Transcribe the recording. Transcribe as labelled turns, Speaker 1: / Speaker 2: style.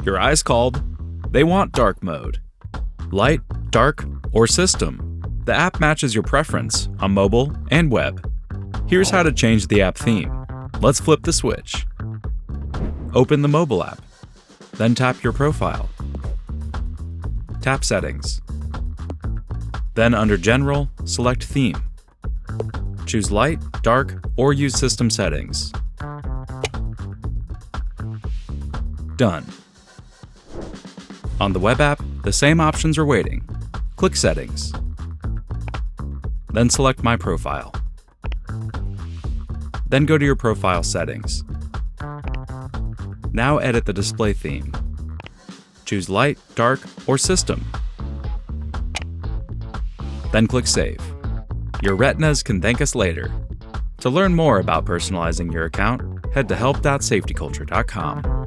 Speaker 1: Your eyes called. They want dark mode. Light, dark, or system. The app matches your preference on mobile and web. Here's how to change the app theme. Let's flip the switch. Open the mobile app. Then tap your profile. Tap Settings. Then under General, select Theme. Choose Light, Dark, or use System Settings. Done. On the web app, the same options are waiting. Click Settings. Then select My Profile. Then go to your profile settings. Now edit the display theme. Choose Light, Dark, or System. Then click Save. Your retinas can thank us later. To learn more about personalizing your account, head to help.safetyculture.com.